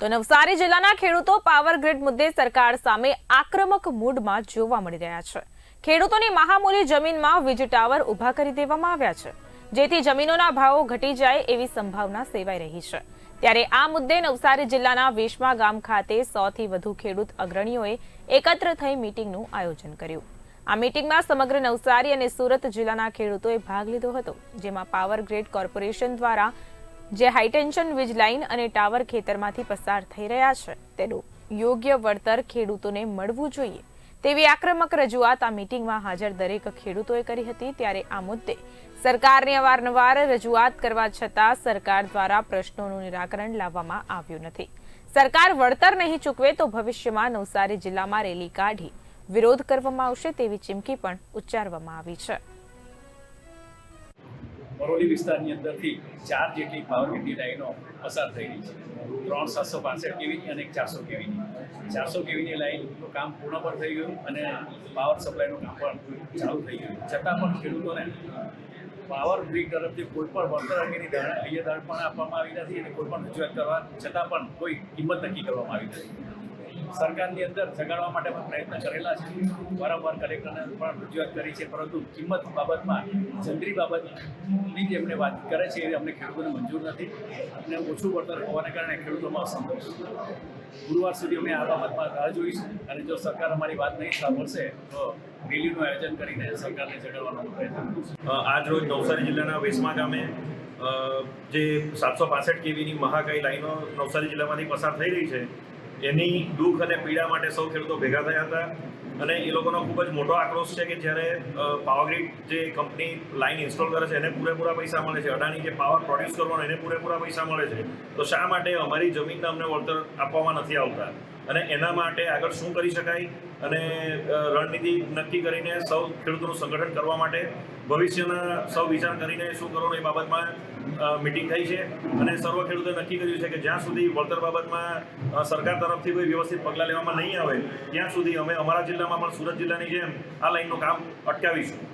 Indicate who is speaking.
Speaker 1: તો નવસારી જિલ્લાના ખેડૂતો પાવર ગ્રીડ મુદ્દે સરકાર સામે આક્રમક મૂડમાં જોવા મળી રહ્યા છે। ખેડૂતોની મહામૂલી જમીનમાં વીજ ટાવર ઊભા કરી દેવામાં આવ્યા છે, જેથી જમીનોના ભાવો ઘટી જાય એવી સંભાવના સેવાઈ રહી છે। ત્યારે આ મુદ્દે નવસારી જિલ્લાના વેશમા ગામ ખાતે 100થી વધુ ખેડૂત અગ્રણીઓએ એકત્ર થઈ મીટિંગનું આયોજન કર્યું। આ મીટિંગમાં સમગ્ર નવસારી અને સુરત જિલ્લાના ખેડૂતોએ ભાગ લીધો હતો, જેમાં પાવર ગ્રીડ કોર્પોરેશન દ્વારા જે હાઈટેન્શન વીજ લાઇન અને ટાવર ખેતરમાંથી પસાર થઈ રહ્યા છે તેનું યોગ્ય વળતર ખેડૂતોને મળવું જોઈએ તેવી આક્રમક રજૂઆત આ મીટિંગમાં હાજર દરેક ખેડૂતોએ કરી હતી। ત્યારે આ મુદ્દે સરકારને અવારનવાર રજૂઆત કરવા છતાં સરકાર દ્વારા પ્રશ્નોનું નિરાકરણ લાવવામાં આવ્યું નથી। સરકાર વળતર નહીં ચૂકવે તો ભવિષ્યમાં નવસારી જિલ્લામાં રેલી કાઢી વિરોધ કરવામાં આવશે તેવી ચીમકી પણ ઉચ્ચારવામાં આવી છે।
Speaker 2: બરોલી વિસ્તારની અંદરથી 4 જેટલી પાવર ગ્રીડની લાઈનો પસાર થઈ રહી છે। 3 765 કેવીની અને 400 કેવીની 400 કેવીની લાઈનનું કામ પૂર્ણ પણ થઈ ગયું અને પાવર સપ્લાયનું કામ પણ ચાલુ થઈ ગયું, છતાં પણ ખેડૂતોને પાવર ગ્રીડ તરફથી કોઈ પણ વળતર અંગેની હૈયાદાર પણ આપવામાં આવી નથી અને કોઈ પણ રજૂઆત કરવા છતાં પણ કોઈ કિંમત નક્કી કરવામાં આવી નથી। સરકારની અંદર જગાડવા માટે પણ પ્રયત્ન કરેલા છે, વારંવાર કલેક્ટરને પણ રજૂઆત કરી છે, પરંતુ કિંમત બાબતમાં જંત્રી બાબતની જે એમને વાત કરે છે એ અમને ખેડૂતોને મંજૂર નથી અને ઓછું વળતર હોવાને કારણે ખેડૂતોમાં અસંતોષ। ગુરુવાર સુધી અમે આ બાબતમાં રાહ જોઈશું અને જો સરકાર અમારી વાત નહીં સાંભળશે તો રેલીનું આયોજન કરીને સરકારને જગાડવાનો પ્રયત્ન કરીશું।
Speaker 3: આજ રોજ નવસારી જિલ્લાના વેશમા ગામે જે 765 કેવીની મહાકાય લાઈનો નવસારી જિલ્લામાંથી પસાર થઈ રહી છે એની દુઃખ અને પીડા માટે સૌ ખેડૂતો ભેગા થયા હતા અને એ લોકોનો ખૂબ જ મોટો આક્રોશ છે કે જ્યારે પાવરગ્રીડ જે કંપની લાઈન ઇન્સ્ટોલ કરે છે એને પૂરેપૂરા પૈસા મળે છે, અડાની જે પાવર પ્રોડ્યુસ કરવાનો એને પૂરેપૂરા પૈસા મળે છે, તો શા માટે અમારી જમીનને અમને વળતર આપવામાં નથી આવતા અને એના માટે આગળ શું કરી શકાય અને રણનીતિ નક્કી કરીને સૌ ખેડૂતોનું સંગઠન કરવા માટે ભવિષ્યના સૌ વિચાર કરીને શું કરવાનું એ બાબતમાં મિટિંગ થઈ છે અને સર્વ ખેડૂતોએ નક્કી કર્યું છે કે જ્યાં સુધી વળતર બાબતમાં સરકાર તરફથી કોઈ વ્યવસ્થિત પગલાં લેવામાં નહીં આવે ત્યાં સુધી અમે અમારા જિલ્લામાં પણ સુરત જિલ્લાની જેમ આ લાઈનનું કામ અટકાવીશું।